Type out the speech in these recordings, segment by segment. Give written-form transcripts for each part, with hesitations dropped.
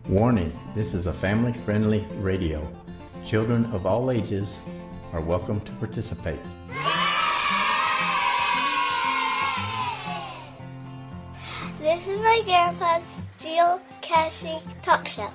Warning, this is a family-friendly radio. Children of all ages are welcome to participate. This is my grandpa's geocaching talk show.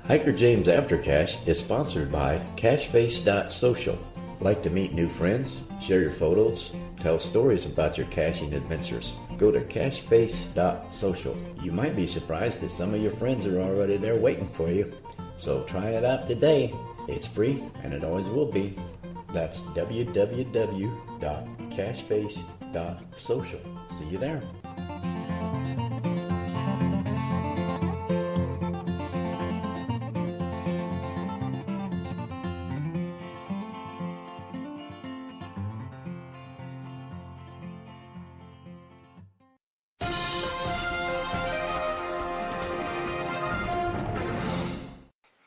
Hikerjamz After Cache is sponsored by Cacheface.social. Like to meet new friends, share your photos, tell stories about your caching adventures? Go to Cacheface.social. You might be surprised that some of your friends are already there waiting for you. So try it out today. It's free and it always will be. That's www.cacheface.social. See you there.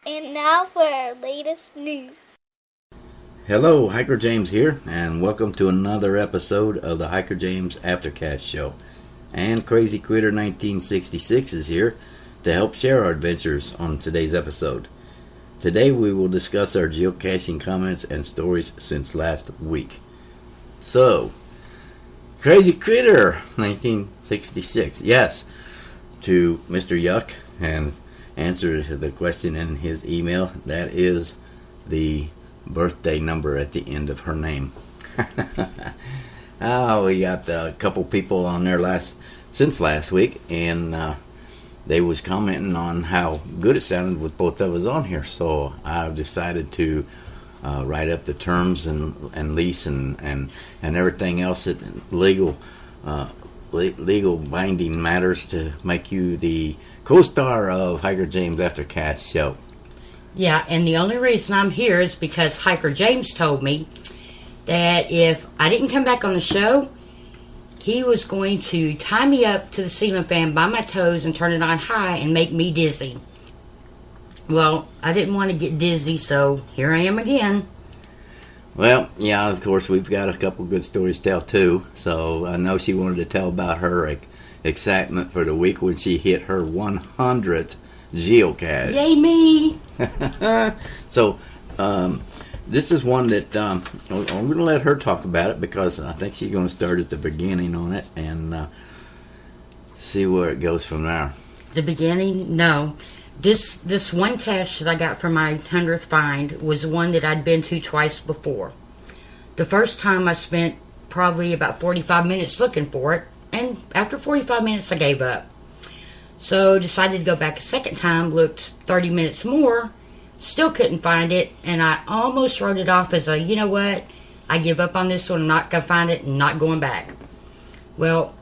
And now for our latest news. Hello, Hikerjamz here, and welcome to another episode of the Hikerjamz After Cache Show. And Crazycritter1966 is here to help share our adventures on today's episode. Today we will discuss our geocaching comments and stories since last week. So, Crazycritter1966, yes, to Mr. Yuck, and answer the question in his email. That is the birthday number at the end of her name. We got a couple people on there since last week, and they was commenting on how good it sounded with both of us on here. So I've decided to write up the terms and lease and everything else that legal binding matters to make you the co-star of Hikerjamz After Cache Show. Yeah, and the only reason I'm here is because Hikerjamz told me that if I didn't come back on the show, he was going to tie me up to the ceiling fan by my toes and turn it on high and make me dizzy. Well, I didn't want to get dizzy, so here I am again. Well, yeah, of course, we've got a couple good stories to tell, too. So I know she wanted to tell about her excitement for the week when she hit her 100th geocache. Yay, me! So, this is one that I'm going to let her talk about it because I think she's going to start at the beginning on it and see where it goes from there. The beginning? No. This one cache that I got for my 100th find was one that I'd been to twice before. The first time I spent probably about 45 minutes looking for it, and after 45 minutes I gave up. So decided to go back a second time, looked 30 minutes more, still couldn't find it, and I almost wrote it off as you know what, I give up on this one, I'm not going to find it, and not going back. Well,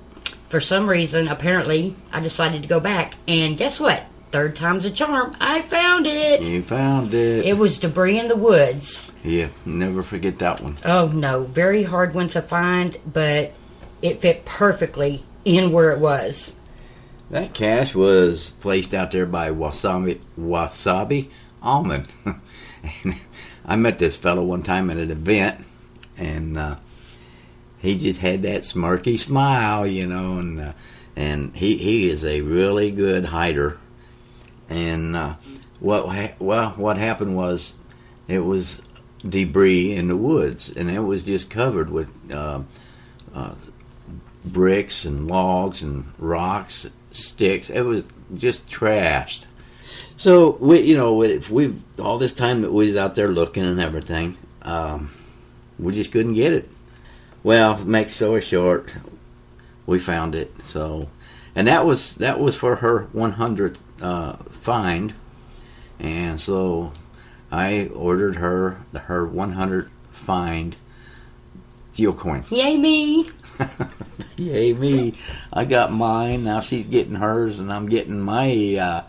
for some reason, apparently, I decided to go back, and guess what? Third time's a charm. I found it. You found it. It was debris in the woods. Yeah, never forget that one. Oh, no. Very hard one to find, but it fit perfectly in where it was. That cache was placed out there by Wasabi Almond. And I met this fellow one time at an event, and he just had that smirky smile, you know, and he is a really good hider. And what happened was it was debris in the woods, and it was just covered with bricks and logs and rocks, sticks. It was just trashed. So we all this time that we was out there looking and everything, we just couldn't get it. Well, make story short, we found it. So, and that was for her 100th find, and so I ordered her 100th find geocoin. Yay me! Yay me! I got mine. Now she's getting hers, and I'm getting my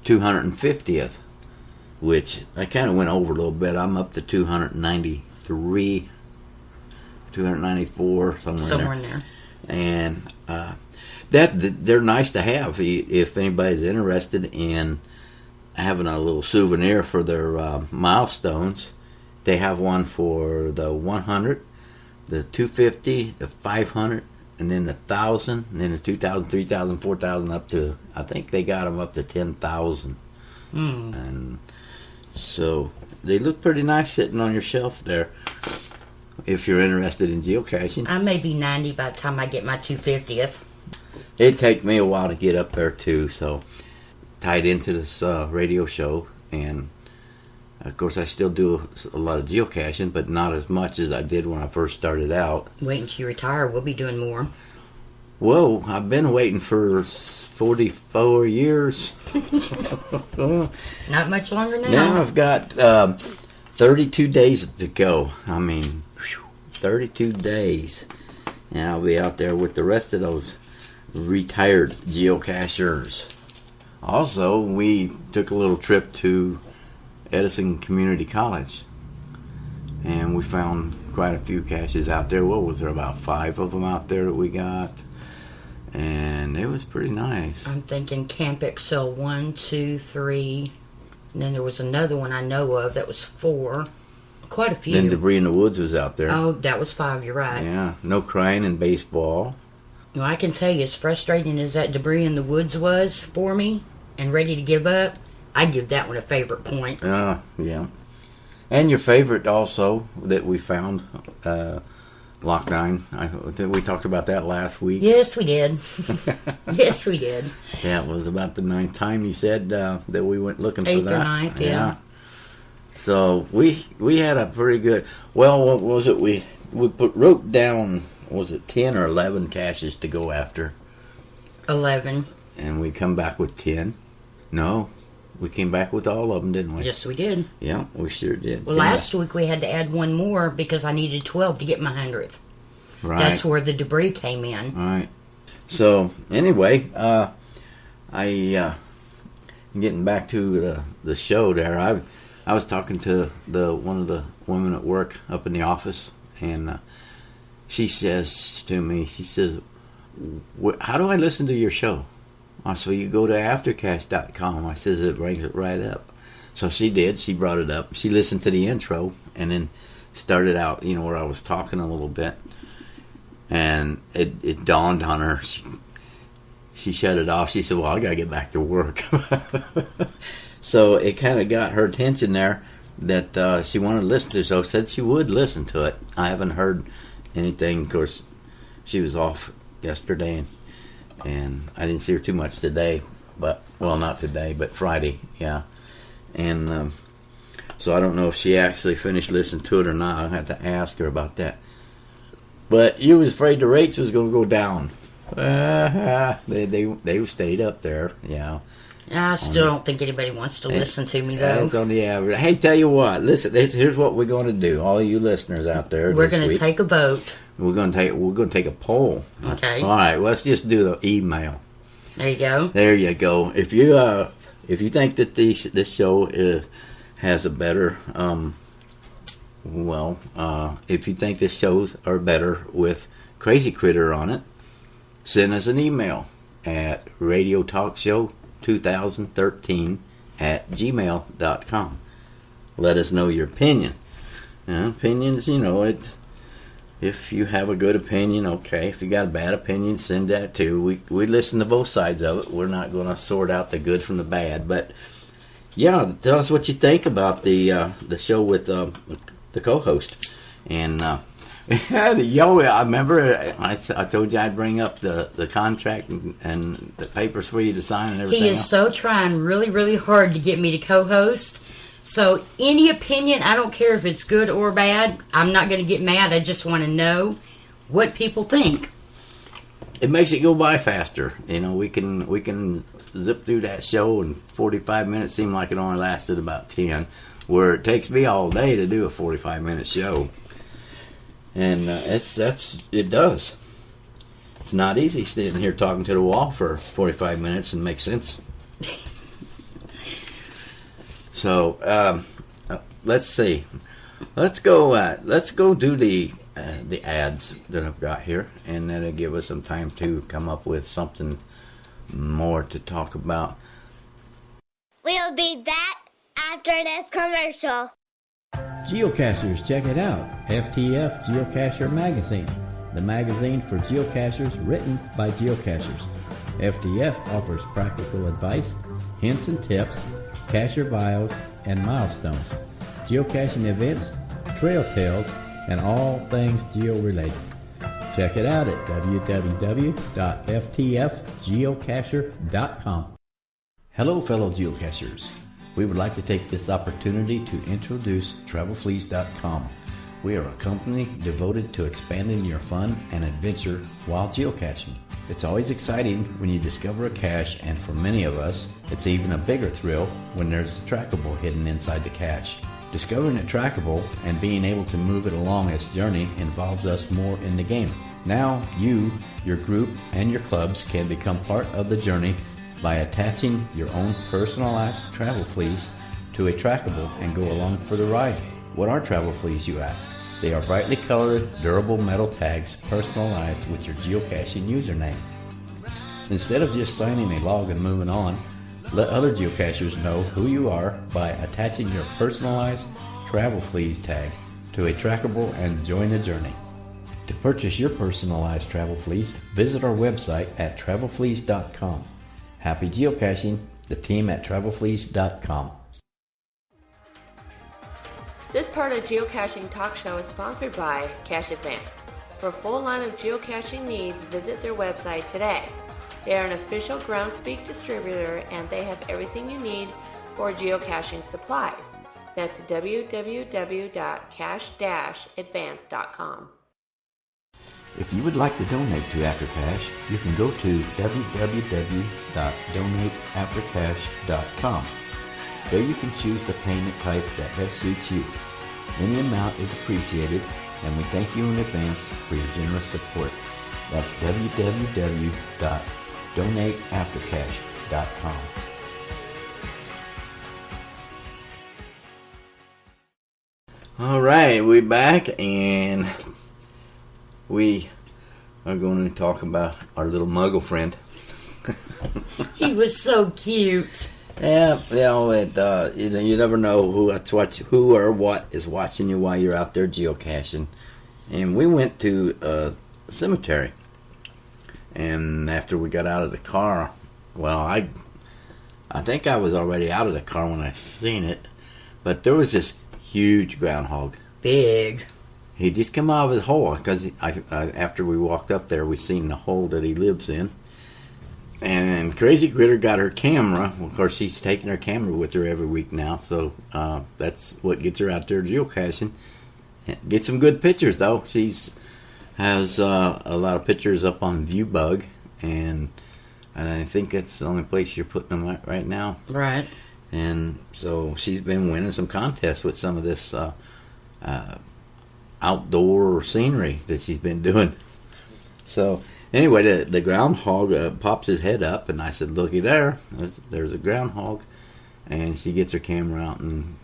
250th. which I kind of went over a little bit. I'm up to 293, 294, somewhere in there. And they're nice to have if anybody's interested in having a little souvenir for their milestones. They have one for the 100, the 250, the 500, and then the 1,000, and then the 2,000, 3,000, 4,000, up to, I think they got them up to 10,000. And so they look pretty nice sitting on your shelf there if you're interested in geocaching. I may be 90 by the time I get my 250th. It'd take me a while to get up there too, so tied into this radio show. And of course I still do a lot of geocaching, but not as much as I did when I first started out. Wait until you retire, we'll be doing more. Whoa, I've been waiting for 44 years. Not much longer now. Now I've got 32 days to go. I mean, 32 days. And I'll be out there with the rest of those retired geocachers. Also, we took a little trip to Edison Community College. And we found quite a few caches out there. What was there, about 5 of them out there that we got? And it was pretty nice. I'm thinking Camp Excel 1, 2, 3. And then there was another one I know of that was 4. Quite a few. Then Debris in the Woods was out there. Oh, that was 5, you're right. Yeah, no crying in baseball. Well, I can tell you, as frustrating as that Debris in the Woods was for me and ready to give up, I'd give that one a favorite point. Yeah. And your favorite also that we found, Lock 9. I think we talked about that last week. Yes, we did. Yes, we did. Yeah, it was about the 9th time you said that we went looking for that. 8th or 9th, yeah. So we had a pretty good. Well, what was it? We wrote down, was it 10 or 11 caches to go after? 11. And we come back with 10. No, we came back with all of them, didn't we? Yes, we did. Yeah, we sure did. Well, last week we had to add one more because I needed 12 to get my 100th. Right. That's where the Debris came in. Right. So anyway, getting back to the show there, I was talking to one of the women at work up in the office, and she says to me, she says, "How do I listen to your show?" I said, "You go to aftercache.com." I says, "It brings it right up." So she did. She brought it up. She listened to the intro and then started out, where I was talking a little bit, and it dawned on her. She shut it off. She said, "Well, I gotta get back to work." So it kind of got her attention there that she wanted to listen to. So said she would listen to it. I haven't heard anything. Of course, she was off yesterday, and I didn't see her too much today. But not today, but Friday, yeah. And so I don't know if she actually finished listening to it or not. I'll have to ask her about that. But you was afraid the rates was going to go down. They stayed up there, yeah. I still don't think anybody wants to listen to me, though. It's on the average. Hey, tell you what. Listen, here's what we're going to do. All you listeners out there, we're going to take a vote. We're going to take a poll. Okay. All right. Let's just do the email. There you go. There you go. If you think that this show has a better, if you think the shows are better with Crazy Critter on it, send us an email at radiotalkshow2013@gmail.com. Let us know your opinion. Opinions, if you have a good opinion, okay. If you got a bad opinion, send that too. We listen to both sides of it. We're not going to sort out the good from the bad. But, yeah, tell us what you think about the show with the co-host. And, I remember I told you I'd bring up the contract and the papers for you to sign and everything. He is so trying really, really hard to get me to co-host. So any opinion, I don't care if it's good or bad, I'm not going to get mad. I just want to know what people think. It makes it go by faster. We can zip through that show in 45 minutes. Seem like it only lasted about 10, where it takes me all day to do a 45-minute show. And it does. It's not easy sitting here talking to the wall for 45 minutes and make sense. So let's see. Let's go do the ads that I've got here, and that'll give us some time to come up with something more to talk about. We'll be back after this commercial. Geocachers, check it out. FTF Geocacher Magazine, the magazine for geocachers written by geocachers. FTF offers practical advice, hints and tips, cacher bios, and milestones, geocaching events, trail tales, and all things geo-related. Check it out at www.ftfgeocacher.com. Hello, fellow geocachers. We would like to take this opportunity to introduce TravelFleas.com. We are a company devoted to expanding your fun and adventure while geocaching. It's always exciting when you discover a cache, and for many of us, it's even a bigger thrill when there's a trackable hidden inside the cache. Discovering a trackable and being able to move it along its journey involves us more in the game. Now you, your group, and your clubs can become part of the journey by attaching your own personalized travel fleas to a trackable and go along for the ride. What are travel fleas, you ask? They are brightly colored, durable metal tags personalized with your geocaching username. Instead of just signing a log and moving on, let other geocachers know who you are by attaching your personalized travel fleas tag to a trackable and join the journey. To purchase your personalized travel fleas, visit our website at travelfleas.com. Happy geocaching, the team at travelfleas.com. This part of Geocaching Talk Show is sponsored by Cache Advance. For a full line of geocaching needs, visit their website today. They are an official Groundspeak distributor, and they have everything you need for geocaching supplies. That's www.cache-advance.com. If you would like to donate to Aftercache, you can go to www.donateaftercache.com. There you can choose the payment type that best suits you. Any amount is appreciated, and we thank you in advance for your generous support. That's www.donateaftercache.com. All right, we're back, and we are going to talk about our little muggle friend. He was so cute. Yeah, you never know who or what is watching you while you're out there geocaching. And we went to a cemetery, and after we got out of the car, well, I think I was already out of the car when I seen it, but there was this huge groundhog. Big. He just come out of his hole, because after we walked up there, we seen the hole that he lives in. And Crazy Critter got her camera. Well, of course, she's taking her camera with her every week now, so that's what gets her out there geocaching. Get some good pictures, though. She's has a lot of pictures up on ViewBug, and I think that's the only place you're putting them at right now. Right. And so she's been winning some contests with some of this outdoor scenery that she's been doing. So anyway, the groundhog pops his head up, and I said, "Looky there, there's a groundhog." And she gets her camera out, and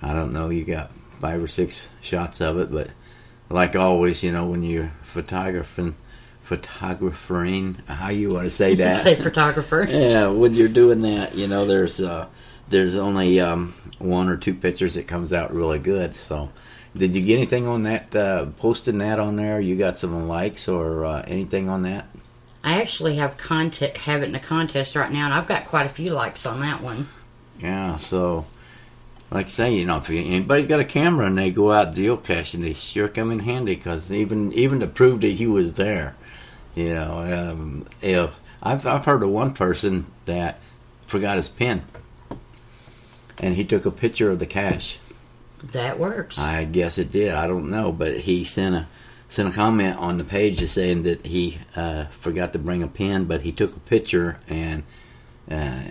I don't know, you got 5 or 6 shots of it, but like always, when you're photographing, how you want to say that? Say photographer. Yeah, when you're doing that, there's only 1 or 2 pictures that comes out really good. So, did you get anything on that? Posting that on there? You got some likes or anything on that? I actually have it in a contest right now, and I've got quite a few likes on that one. Yeah, so like I say, if anybody got a camera and they go out geocaching, they sure come in handy, because even to prove that he was there, if I've heard of one person that forgot his pen, and he took a picture of the cache. That works. I guess it did. I don't know, but he sent a comment on the page saying that he forgot to bring a pen, but he took a picture, and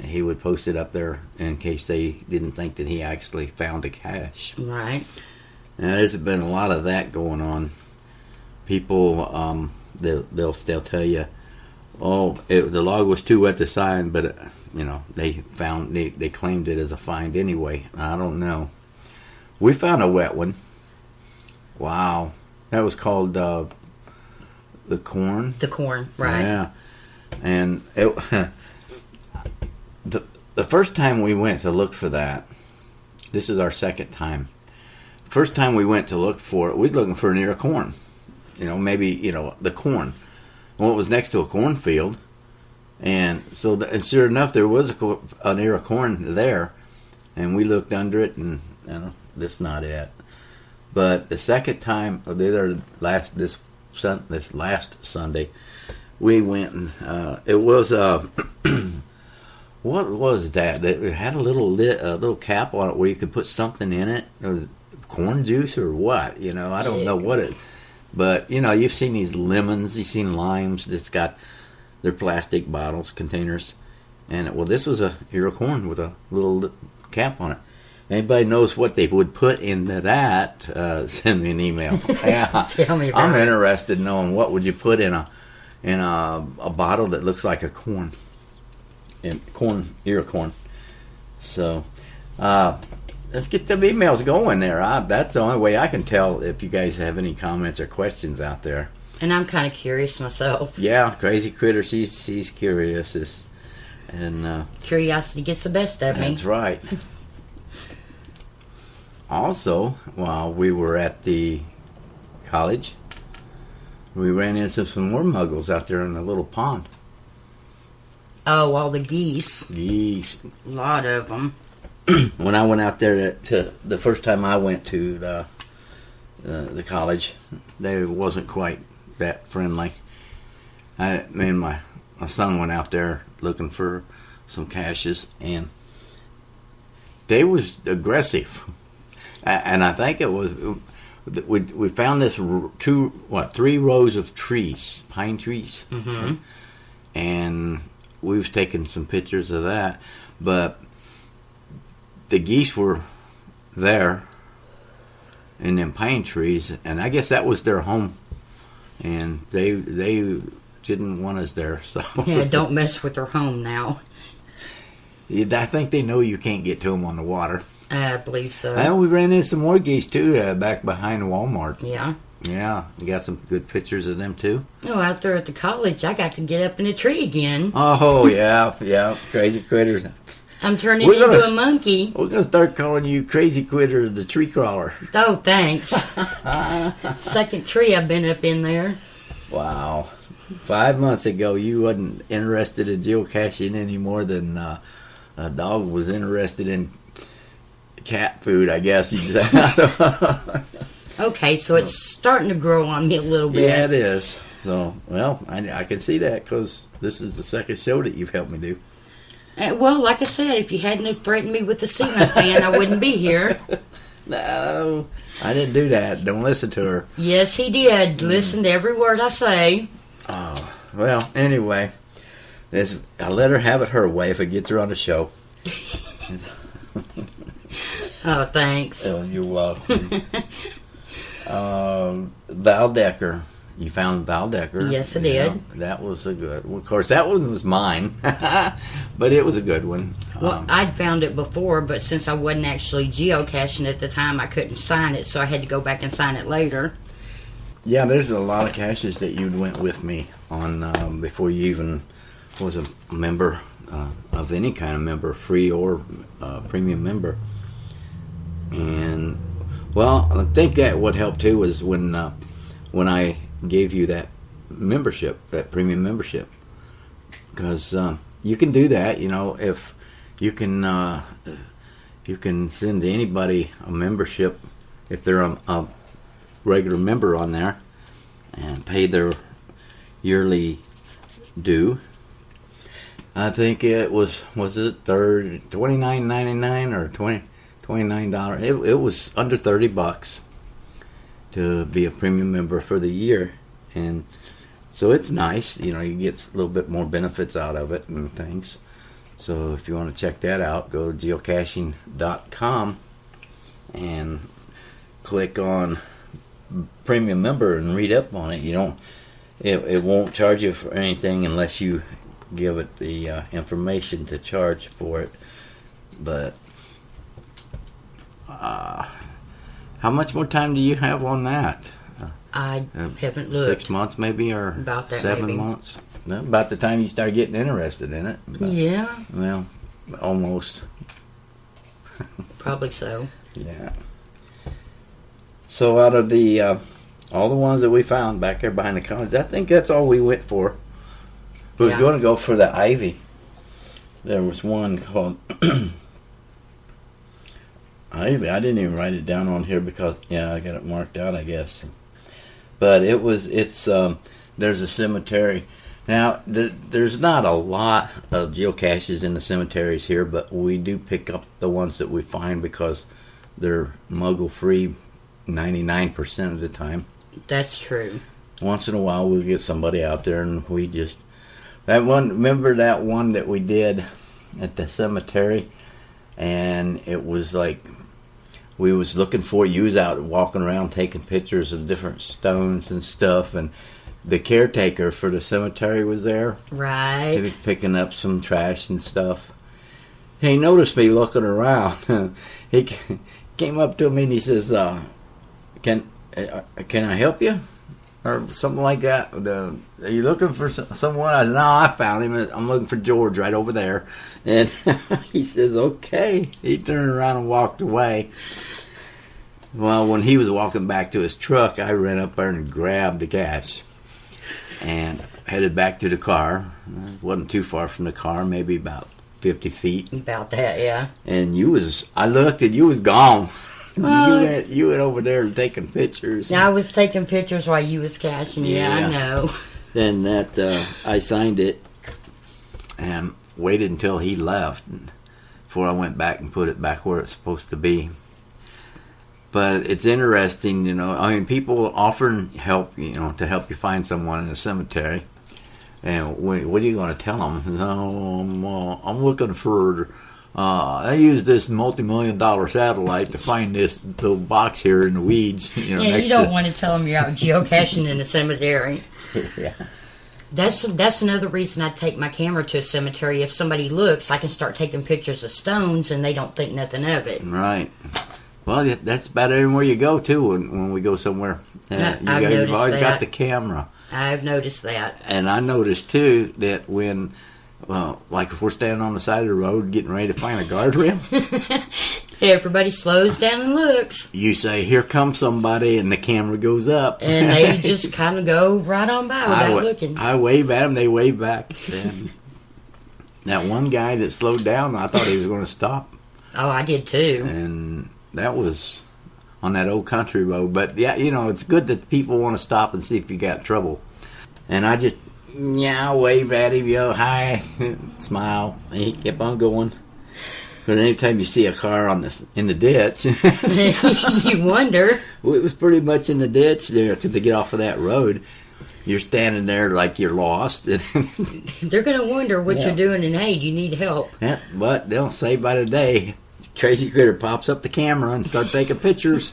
he would post it up there in case they didn't think that he actually found a cache. Right. Now, there's been a lot of that going on. People, they'll tell you, The log was too wet to sign, but they claimed it as a find anyway. I don't know. We found a wet one. Wow, that was called the corn. The corn, right? Yeah, and the first time we went to look for that, this is our second time. First time we went to look for it, we was looking for an ear of corn. Maybe the corn. Well, it was next to a cornfield, and so and sure enough, there was an ear of corn there, and we looked under it, and that's not it. But the second time, this last Sunday, we went and it was what was that? It had a little cap on it where you could put something in it. It was corn juice or what? I don't know what it. But you've seen these lemons, you've seen limes. That's got their plastic bottles, containers, and this was a ear of corn with a little cap on it. Anybody knows what they would put into that? Send me an email. Yeah, tell me about I'm it. interested in knowing what would you put in a bottle that looks like a corn, ear of corn. So let's get them emails going there. That's the only way I can tell if you guys have any comments or questions out there. And I'm kind of curious myself. Yeah, Crazy Critter, she's curious, and Curiosity gets the best of me. that's right. Also, while we were at the college, we ran into some more muggles out there in the little pond. Oh, all the geese. Geese. A lot of them. When I went out there to the first time I went to the college, they wasn't quite that friendly. Me and my son went out there looking for some caches, and they was aggressive. And I think it was we found this 3 rows of trees, pine trees, Mm-hmm. and we was taking some pictures of that, but the geese were there in them pine trees, and I guess that was their home, and they didn't want us there. So Yeah, don't mess with their home now. I think they know you can't get to them on the water. I believe so. Well, we ran into some more geese too back behind Walmart. Yeah. Yeah, we got some good pictures of them too. Out there at the college, I got to get up in a tree again. Oh yeah, Crazy Critters. I'm turning into a monkey. We're gonna start calling you Crazy Critter, the tree crawler. Oh, thanks. Second tree I've been up in there. Wow. 5 months ago, you wasn't interested in geocaching any more than a dog was interested in cat food, I guess you'd say. Okay, so it's starting to grow on me a little bit. Yeah, it is. So, well, I can see that because this is the second show that you've helped me do. Well, like I said, if you hadn't threatened me with the ceiling fan, I wouldn't be here. No, I didn't do that. Don't listen to her. Yes, he did. Listen to every word I say. Oh, well, anyway, I let her have it her way if it gets her on the show. Oh, thanks. Oh, you're welcome. Val Decker. You found Val Decker. Yes, I did. That was a good one. Of course, that one was mine, but it was a good one. Well, I'd found it before, but since I wasn't actually geocaching at the time, I couldn't sign it, so I had to go back and sign it later. Yeah, there's a lot of caches that you went with me on before you even was a member of any kind of member, free or premium member. And, well, I think that what helped too was when I gave you that membership, that premium membership. Because you can do that, if you can send anybody a membership if they're a regular member on there and pay their yearly due. I think it was it $29.99 or $29? It was under $30 to be a premium member for the year, and so it's nice. You get a little bit more benefits out of it and things. So if you want to check that out, go to geocaching.com and click on premium member and read up on it. You it won't charge you for anything unless you give it the information to charge for it. But how much more time do you have on that? I haven't looked. 6 months maybe, or about that 7 maybe. months? Well, about the time you start getting interested in it. But, yeah. Well, almost. Probably so. Yeah. So out of the all the ones that we found back there behind the counter, I think that's all we went for. We was going to go for the ivy. There was one called ivy. I didn't even write it down on here because I got it marked out, I guess. But it's there's a cemetery. Now there's not a lot of geocaches in the cemeteries here, but we do pick up the ones that we find because they're muggle free 99% of the time. That's true. Once in a while we'll get somebody out there and we just remember that one that we did at the cemetery, and it was like we was looking for you was out walking around taking pictures of different stones and stuff, and the caretaker for the cemetery was there. Right. He was picking up some trash and stuff. He noticed me looking around. He came up to me and he says, can I help you? Or something like that. Are you looking for someone? I said, no, I found him. I'm looking for George right over there. And he says, okay. He turned around and walked away. Well, when he was walking back to his truck, I ran up there and grabbed the cache and headed back to the car. It wasn't too far from the car, maybe about 50 feet. About that, yeah. And I looked and you was gone. You went over there taking pictures. I was taking pictures while you was cashing. Yeah, I know. Then I signed it and waited until he left before I went back and put it back where it's supposed to be. But it's interesting, I mean, people often help, to help you find someone in a cemetery. And what are you going to tell them? No, I'm looking for... I used this multi-million-dollar satellite to find this little box here in the weeds. You don't want to tell them you're out geocaching in the cemetery. Yeah. That's another reason I take my camera to a cemetery. If somebody looks, I can start taking pictures of stones, and they don't think nothing of it. Right. Well, that's about everywhere you go, too, when we go somewhere. You've always got the camera. I've noticed that. And I noticed, too, that when... Well, like if we're standing on the side of the road getting ready to find a guardrail, everybody slows down and looks. You say, here comes somebody, and the camera goes up. And they just kind of go right on by without looking. I wave at them, they wave back. And that one guy that slowed down, I thought he was going to stop. Oh, I did too. And that was on that old country road. But, yeah, it's good that people want to stop and see if you got trouble. And I just... Yeah, wave at him, hi, smile, and he kept on going. But anytime you see a car in the ditch, you wonder. Well, it was pretty much in the ditch there because to get off of that road, you're standing there like you're lost. They're going to wonder what you're doing, and hey, do you need help? Yeah, but they'll say by the day, Crazy Critter pops up the camera and starts taking pictures.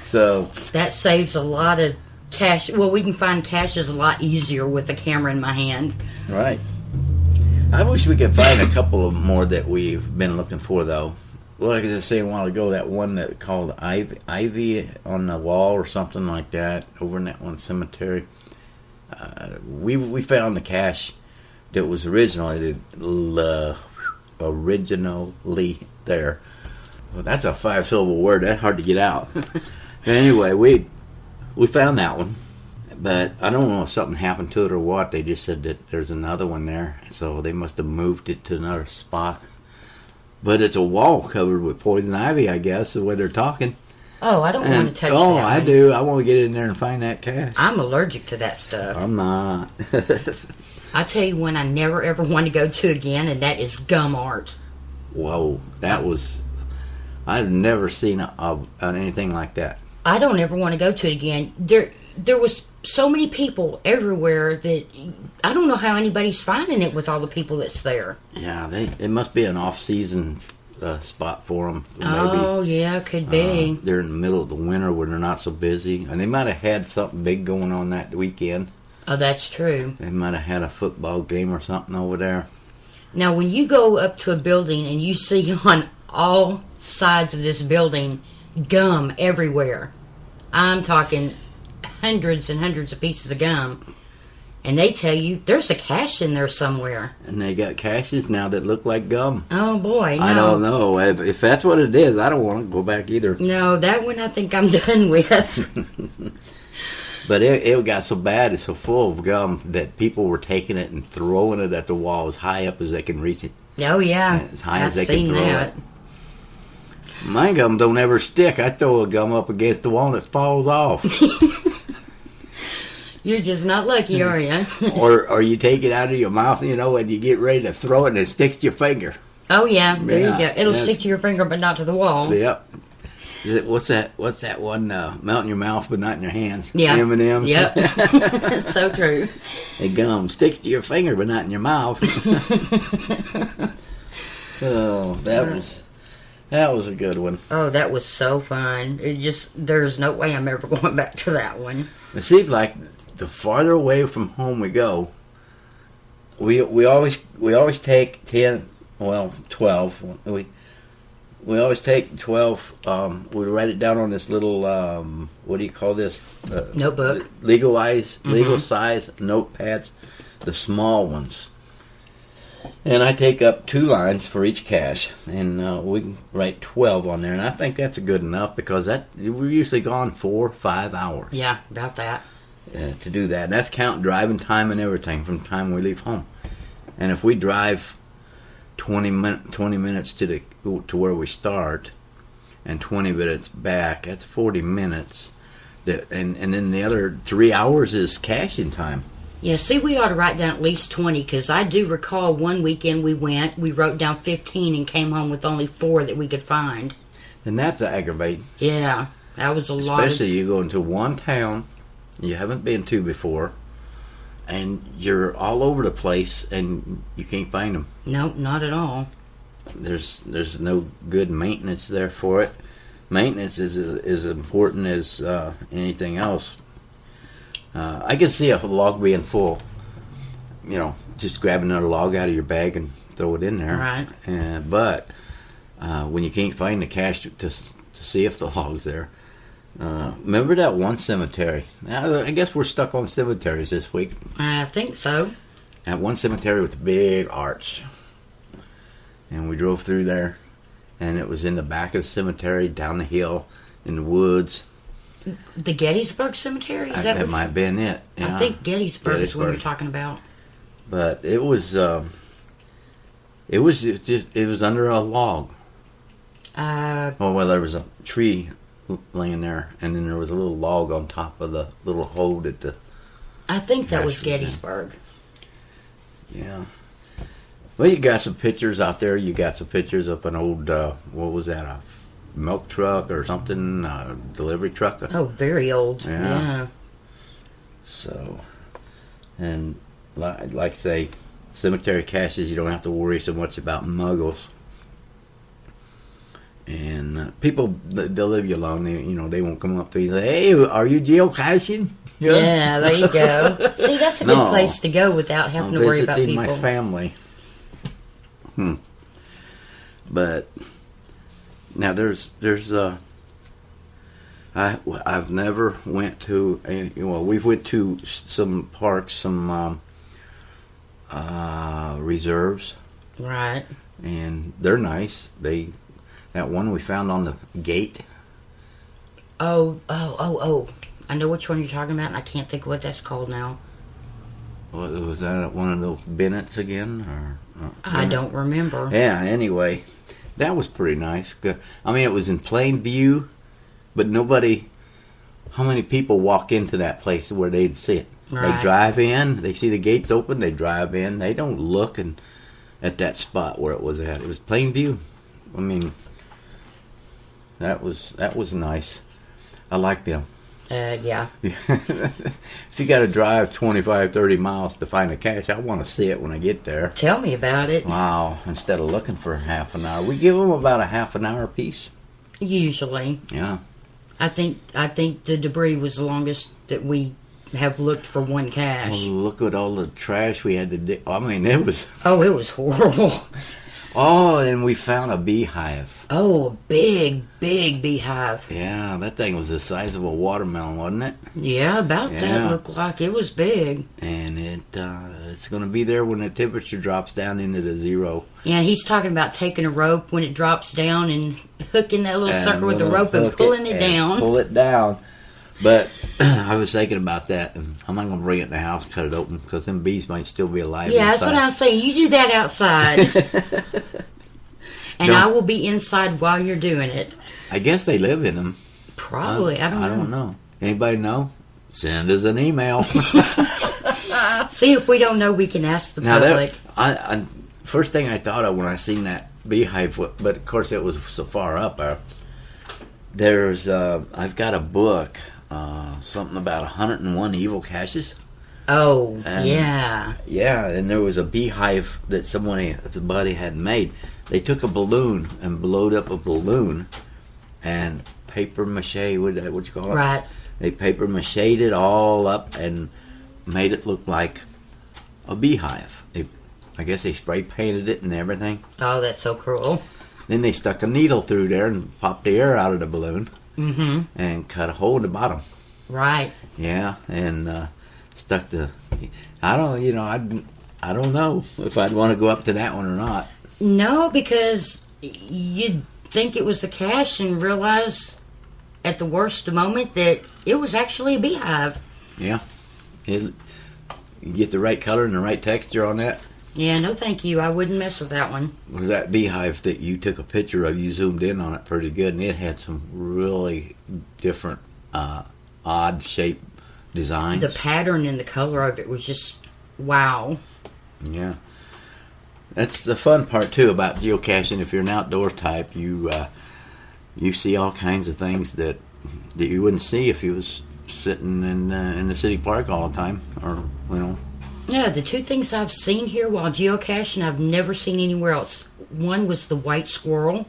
So that saves a lot of cache. Well, we can find caches a lot easier with the camera in my hand. Right. I wish we could find a couple of more that we've been looking for, though. Well, like I was saying a while ago, that one that called Ivy on the wall or something like that over in that one cemetery. We found the cache that was originally there. Well, that's a 5-syllable word. That's hard to get out. Anyway, we found that one, but I don't know if something happened to it or what. They just said that there's another one there, so they must have moved it to another spot. But it's a wall covered with poison ivy, I guess, the way they're talking. Oh, I don't want to touch that. Oh, I do. I want to get in there and find that cache. I'm allergic to that stuff. I'm not. I tell you one I never ever want to go to again, and that is gum art. Whoa, that was... I've never seen anything like that. I don't ever want to go to it again. There was so many people everywhere that I don't know how anybody's finding it with all the people that's there. Yeah, it must be an off-season spot for them. Oh, yeah, could be. They're in the middle of the winter when they're not so busy. And they might have had something big going on that weekend. Oh, that's true. They might have had a football game or something over there. Now, when you go up to a building and you see on all sides of this building gum everywhere, I'm talking hundreds and hundreds of pieces of gum, and they tell you there's a cache in there somewhere. And they got caches now that look like gum. Oh, boy, no. I don't know. If that's what it is, I don't want to go back either. No, that one I think I'm done with. But it got so bad, it's so full of gum that people were taking it and throwing it at the wall as high up as they can reach it. Oh, yeah. As high I've as they can seen throw that. it. My gum don't ever stick. I throw a gum up against the wall and it falls off. You're just not lucky, are you? or you take it out of your mouth, and you get ready to throw it and it sticks to your finger. Oh, yeah. There you go. It'll Yes. stick to your finger, but not to the wall. Yep. What's that one, melt in your mouth but not in your hands? Yeah. M&M's. Yep. So true. The gum sticks to your finger but not in your mouth. Oh, that was a good one. Oh, that was so fun. There's no way I'm ever going back to that one. It seems like the farther away from home we go, we always take 12. We always take 12. We write it down on this little what do you call this? Notebook. Legal size notepads, the small ones. And I take up 2 lines for each cache, and we can write 12 on there. And I think that's good enough because we're usually gone 4 or 5 hours. Yeah, about that. To do that, and that's counting driving time and everything from the time we leave home. And if we drive 20 minutes to where we start, and 20 minutes back, that's 40 minutes. And then the other 3 hours is caching time. Yeah, see, we ought to write down at least 20, because I do recall one weekend we wrote down 15 and came home with only 4 that we could find. And that's aggravating. Yeah, that was a lot. Especially you go into one town you haven't been to before, and you're all over the place, and you can't find them. Nope, not at all. There's no good maintenance there for it. Maintenance is as important as anything else. I can see a log being full. Just grab another log out of your bag and throw it in there. Right. But when you can't find the cache to see if the log's there. Remember that one cemetery? I guess we're stuck on cemeteries this week. I think so. That one cemetery with the big arch. And we drove through there, and it was in the back of the cemetery, down the hill, in the woods. The Gettysburg Cemetery? Is that might have been it. Yeah. I think Gettysburg is what you're talking about. But it was under a log. Well, there was a tree laying there, and then there was a little log on top of the little hole that the... I think that was Gettysburg. Yeah. Well, you got some pictures out there. You got some pictures of an old, what was that, a milk truck or something, delivery truck? Oh, very old. Yeah. So, and like I say, cemetery caches, you don't have to worry so much about muggles. And people, they'll leave you alone. They won't come up to you and say, "Hey, are you geocaching?" Yeah, there you go. See, that's a good place to go without having to worry about people. I'm visiting my family. But now I've never went to we've went to some parks, some reserves, right? And they're nice. That one we found on the gate. Oh! I know which one you're talking about, and I can't think of what that's called now. Was that one of those Bennett's again? Or I don't remember. Yeah, anyway, that was pretty nice. I mean, it was in plain view, but how many people walk into that place where they'd see it? Right. They drive in, they see the gates open, they drive in. They don't look at that spot where it was at. It was plain view. I mean, that was nice. I like them. Yeah. If you got to drive 25, 30 miles to find a cache, I want to see it when I get there. Tell me about it. Wow. Instead of looking for half an hour. We give them about a half an hour apiece. Usually. Yeah. I think the debris was the longest that we have looked for one cache. Well, look at all the trash we had to dig. I mean, it was... Oh, it was horrible. Oh, and we found a beehive. Oh, a big, big beehive. Yeah, that thing was the size of a watermelon, wasn't it? Yeah, about that. Looked like it was big. And it's going to be there when the temperature drops down into the zero. Yeah, he's talking about taking a rope when it drops down and hooking that little sucker with the rope and pulling it down. Pull it down. But I was thinking about that, and I'm not going to bring it in the house, cut it open, because them bees might still be alive. Yeah, inside. that's what I'm saying. You do that outside. And I will be inside while you're doing it. I guess they live in them. Probably. I don't know. Anybody know? Send us an email. See, if we don't know, we can ask the public. First thing I thought of when I seen that beehive, but of course it was so far up. I've got a book, something about 101 evil caches. Oh, and, yeah. Yeah, and there was a beehive that somebody had made. They took a balloon and blowed up a balloon and paper mache, what you call it? Right. They paper mache'd it all up and made it look like a beehive. I guess they spray painted it and everything. Oh, that's so cruel. Then they stuck a needle through there and popped the air out of the balloon and cut a hole in the bottom. Right. Yeah, and stuck the... I don't know if I'd want to go up to that one or not. No, because you'd think it was the cache and realize at the worst moment that it was actually a beehive. Yeah. You get the right color and the right texture on that. Yeah, no thank you. I wouldn't mess with that one. Was that beehive that you took a picture of, you zoomed in on it pretty good, and it had some really different odd shape designs. The pattern and the color of it was just wow. Yeah. That's the fun part too about geocaching. If you're an outdoor type, you see all kinds of things that you wouldn't see if you was sitting in the city park all the time, or Yeah, the two things I've seen here while geocaching I've never seen anywhere else. One was the white squirrel.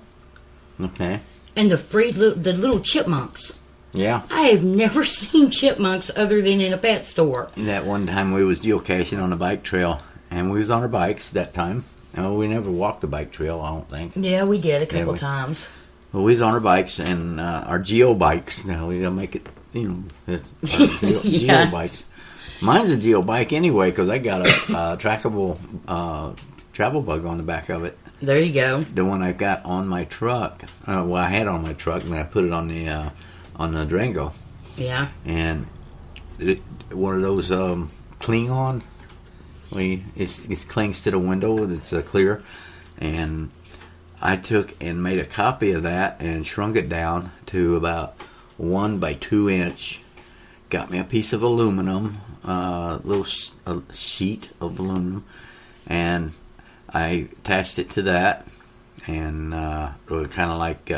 Okay. And the little chipmunks. Yeah. I have never seen chipmunks other than in a pet store. That one time we was geocaching on a bike trail, and we was on our bikes that time. We never walked the bike trail, I don't think. Yeah, we did a couple times. Well, we was on our bikes, and our geo bikes. Now we gotta make it, it's geo bikes. Mine's a geo bike anyway, because I got a trackable travel bug on the back of it. There you go. The one I got on my truck. I had on my truck, and I put it on the Durango. Yeah. And one of those Klingon. It clings to the window. It's clear, and I took and made a copy of that and shrunk it down to about 1 by 2 inch. Got me a piece of aluminum, a sheet of aluminum, and I attached it to that, and it was kind of like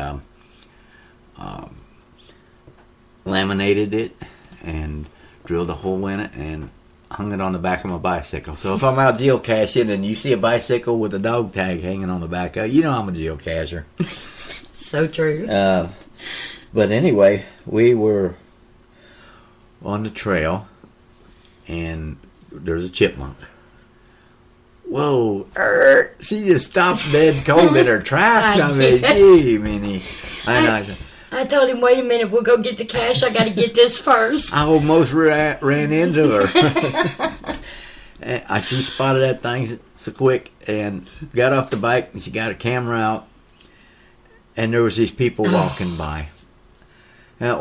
laminated it and drilled a hole in it and hung it on the back of my bicycle. So if I'm out geocaching and you see a bicycle with a dog tag hanging on the back of it, I'm a geocacher. So true. But anyway, we were on the trail, and there's a chipmunk. Whoa! She just stopped dead cold in her tracks. I mean, gee, Minnie. I told him, wait a minute, we'll go get the cash. I got to get this first. I almost ran into her. And she spotted that thing so quick and got off the bike, and she got her camera out, and there was these people walking by. And,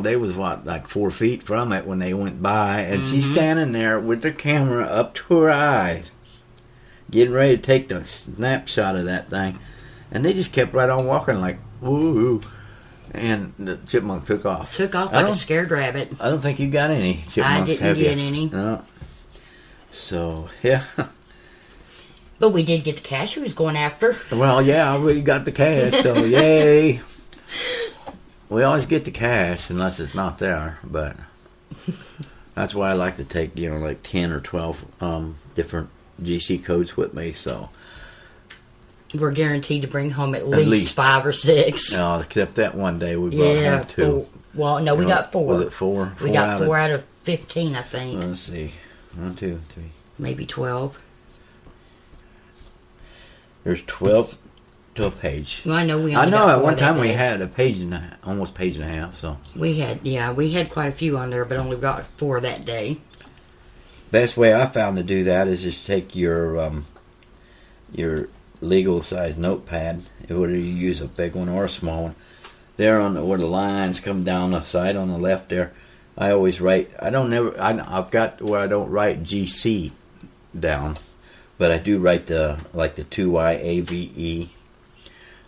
they was like 4 feet from it when they went by, and she's standing there with her camera up to her eyes, getting ready to take the snapshot of that thing, and they just kept right on walking like, ooh, and the chipmunk took off. Took off like a scared rabbit. I don't think you got any chipmunks, I didn't get any. No. So, yeah. But we did get the cash we was going after. Well, yeah, we got the cash, so yay. we always get the cash unless it's not there, but that's why I like to take, like 10 or 12 different GC codes with me, so. We're guaranteed to bring home at least 5 or 6. No, except that one day we brought home 2. Well, no, we got 4. Was it 4? We got 4 out of 15, I think. Let's see. 1, 2, 3. Maybe 12. There's 12 to a page. Well, I know we. I only know got at 4 one that time we day. had almost page and a half. So we had quite a few on there, but only got 4 that day. Best way I found to do that is just take your legal size notepad, whether you use a big one or a small one. There on where the lines come down the side on the left there, I always write. I've got where I don't write GC down, but I do write the 2YAVE.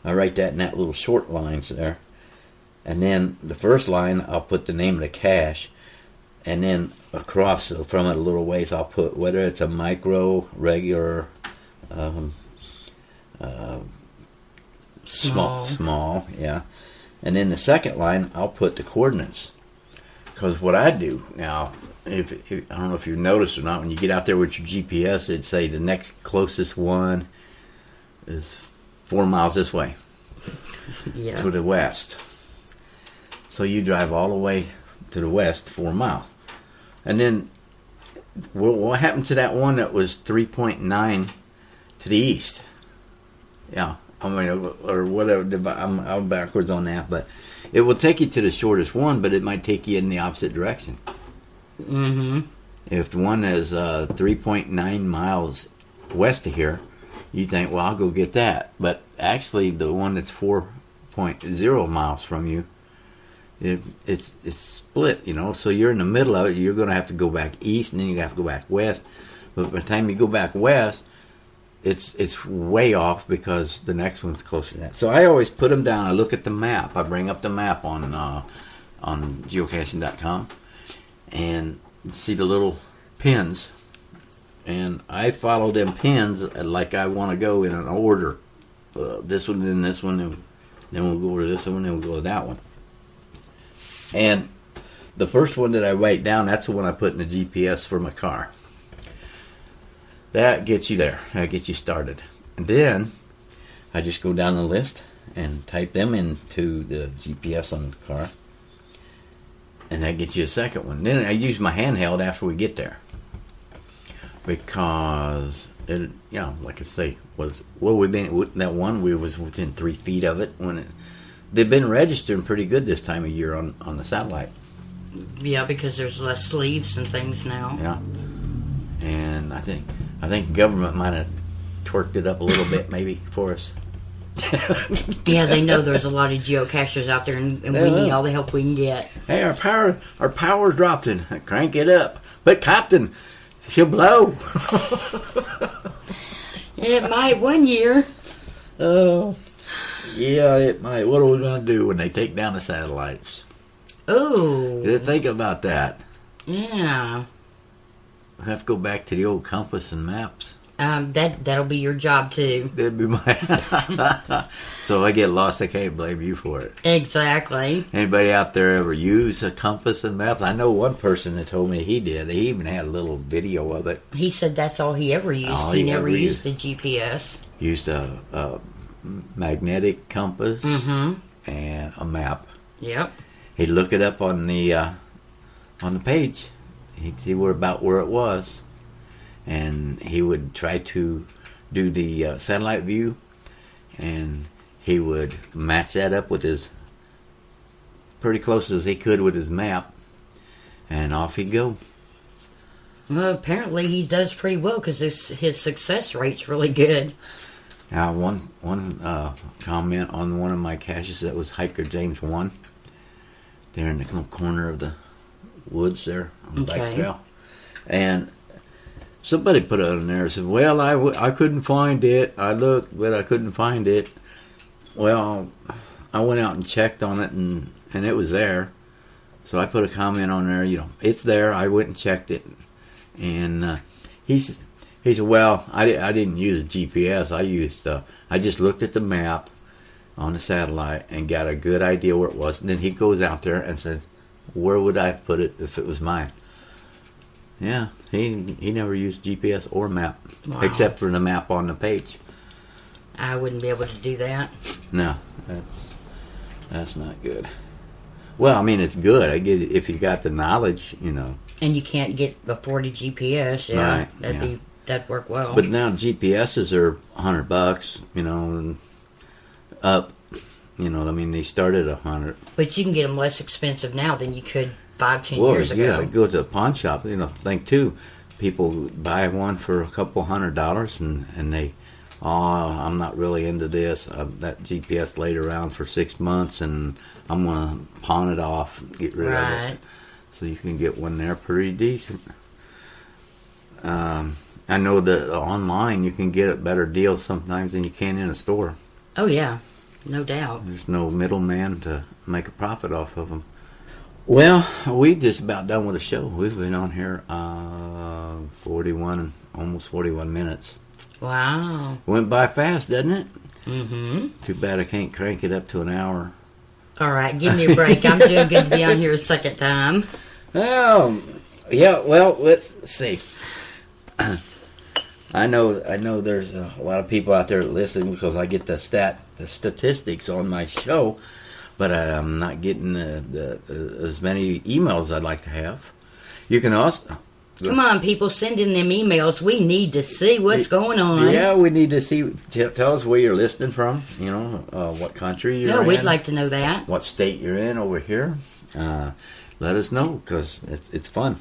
I write that in that little short lines there, and then the first line I'll put the name of the cache, and then across from it a little ways I'll put whether it's a micro, regular, small, yeah. And then the second line I'll put the coordinates, because what I do now, if I don't know if you've noticed or not, when you get out there with your GPS, it'd say the next closest one is 4 miles this way to the west. So you drive all the way to the west 4 miles. And then what happened to that one that was 3.9 to the east? Yeah, I mean, or whatever. I'm backwards on that, but it will take you to the shortest one, but it might take you in the opposite direction. Mm-hmm. If the one is 3.9 miles west of here, you think, well, I'll go get that. But actually, the one that's 4.0 miles from you, it's split, so you're in the middle of it. You're going to have to go back east, and then you have to go back west. But by the time you go back west, it's way off because the next one's closer to that. So I always put them down. I look at the map. I bring up the map on geocaching.com and see the little pins. And I follow them pins like I want to go in an order. This one, then this one, and then we'll go to this one, then we'll go to that one. And the first one that I write down, that's the one I put in the GPS for my car. That gets you there. That gets you started. And then I just go down the list and type them into the GPS on the car. And that gets you a second one. Then I use my handheld after we get there. Because, like I say, that one we was within 3 feet of it. They've been registering pretty good this time of year on the satellite. Yeah, because there's less sleeves and things now. Yeah. And I think the government might have twerked it up a little bit maybe for us. Yeah, they know there's a lot of geocachers out there, and we need all the help we can get. Hey, our power's dropped in. Crank it up. But Captain, she'll blow. It might one year. Oh, yeah, it might. What are we going to do when they take down the satellites? Oh. Think about that. Yeah. I have to go back to the old compass and maps. That'll be your job too. That'd be my. So if I get lost, I can't blame you for it. Exactly. Anybody out there ever use a compass and maps? I know one person that told me he did. He even had a little video of it. He said that's all he ever used. He never used the GPS. Used a magnetic compass and a map. Yep. He'd look it up on the page. He'd see about where it was, and he would try to do the satellite view, and he would match that up with his pretty close as he could with his map, and off he'd go. Well, apparently he does pretty well because his success rate's really good. Now, one comment on one of my caches that was Hikerjamz 1, there in the little corner of the woods there on the bike trail, and somebody put it on there and said, well, I couldn't find it. I looked, but I couldn't find it. Well, I went out and checked on it, and it was there. So I put a comment on there, it's there. I went and checked it. And he said, well, I didn't use GPS. I just looked at the map, on the satellite and got a good idea where it was. And then he goes out there and says, where would I put it if it was mine? Yeah, he never used GPS or map, except for the map on the page. I wouldn't be able to do that. No, that's not good. Well, I mean, it's good. I get if you got the knowledge, you know. And you can't get before the GPS. Yeah, right, that'd work well. But now GPSs are $100, you know, and up. You know, I mean, they start at $100. But you can get them less expensive now than you could 5-10 years ago. Yeah, go to a pawn shop. You know, think too. People buy one for a couple $100, and they, I'm not really into this. That GPS laid around for 6 months, and I'm gonna pawn it off, and get rid of it. So you can get one there pretty decent. I know that online you can get a better deal sometimes than you can in a store. Oh yeah, no doubt. There's no middleman to make a profit off of them. Well, we just about done with the show. We've been on here almost 41 minutes. Wow. Went by fast, doesn't it? Mm-hmm. Too bad I can't crank it up to an hour. All right, give me a break. I'm doing good to be on here a second time. Oh, yeah. Well, let's see. I know. There's a lot of people out there listening because I get the statistics on my show, but I'm not getting as many emails I'd like to have. You can also. Come on, people, send in them emails. We need to see what's going on. Yeah, we need to see. Tell us where you're listening from. You know, what country you're in. Yeah, we'd like to know that. What state you're in over here. Let us know because it's fun.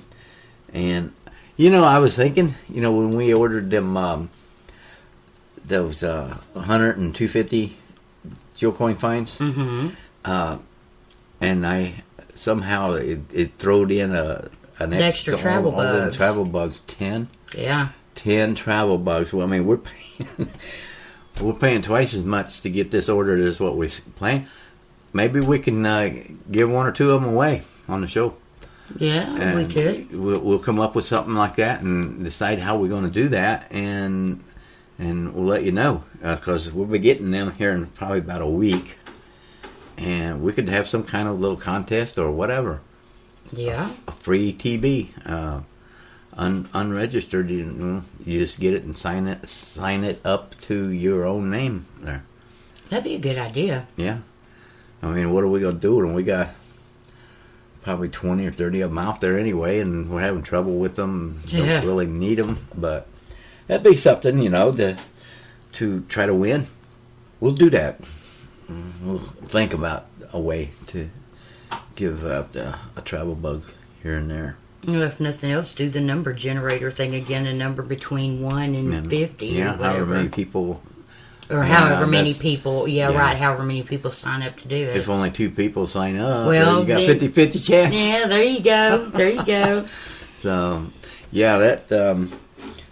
And, you know, I was thinking, you know, when we ordered them, those 100 and 250 geocoin finds, and I somehow it throwed in an extra travel bugs. All them travel bugs, 10. Yeah. 10 travel bugs. Well, I mean, we're paying twice as much to get this ordered as what we planned. Maybe we can give one or two of them away on the show. Yeah, and we could. We'll come up with something like that and decide how we're going to do that, and we'll let you know because we'll be getting them here in probably about a week, and we could have some kind of little contest or whatever. Yeah. A free TB, unregistered. You just get it and sign it up to your own name there. That'd be a good idea. Yeah. I mean, what are we going to do with them? We got probably 20 or 30 of them out there anyway, and we're having trouble with them. Yeah. Don't really need them, but that'd be something, you know, to try to win. We'll do that. We'll think about a way to give out a travel bug here and there. Well, if nothing else, do the number generator thing again, a number between 1 and 50 yeah, or whatever. however many people. Or however many people, right, however many people sign up to do it. If only 2 people sign up, well, you got 50-50 chance. Yeah, there you go. There you go. So, yeah, that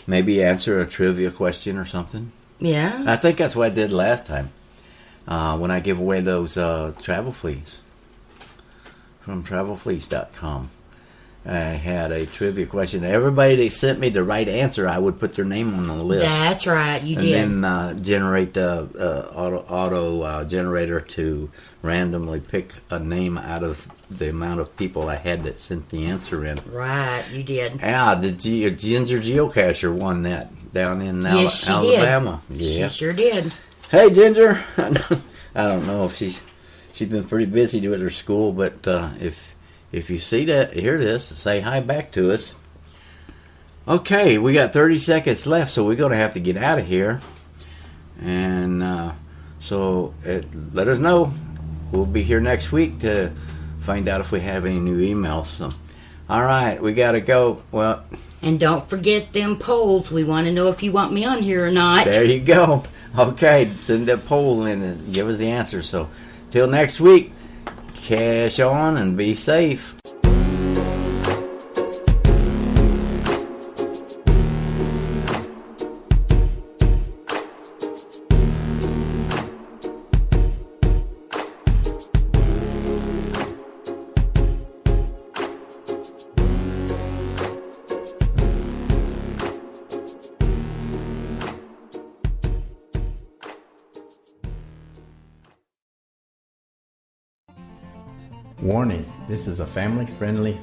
maybe answer a trivia question or something. Yeah. I think that's what I did last time when I give away those travel fleas from travelfleas.com. I had a trivia question. Everybody that sent me the right answer, I would put their name on the list. That's right, you did. And then generate auto generator to randomly pick a name out of the amount of people I had that sent the answer in. Right, you did. Yeah, the Ginger Geocacher won that down in yes, she Alabama. Did. Yeah. She sure did. Hey, Ginger. I don't know if she's been pretty busy with her school, but if you see that, hear this, say hi back to us. Okay, we got 30 seconds left, so we're going to have to get out of here. And so let us know. We'll be here next week to find out if we have any new emails. So, all right, we got to go. Well, and don't forget them polls. We want to know if you want me on here or not. There you go. Okay, send that poll in and give us the answer. So, till next week. Cash on and be safe. Warning, this is a family-friendly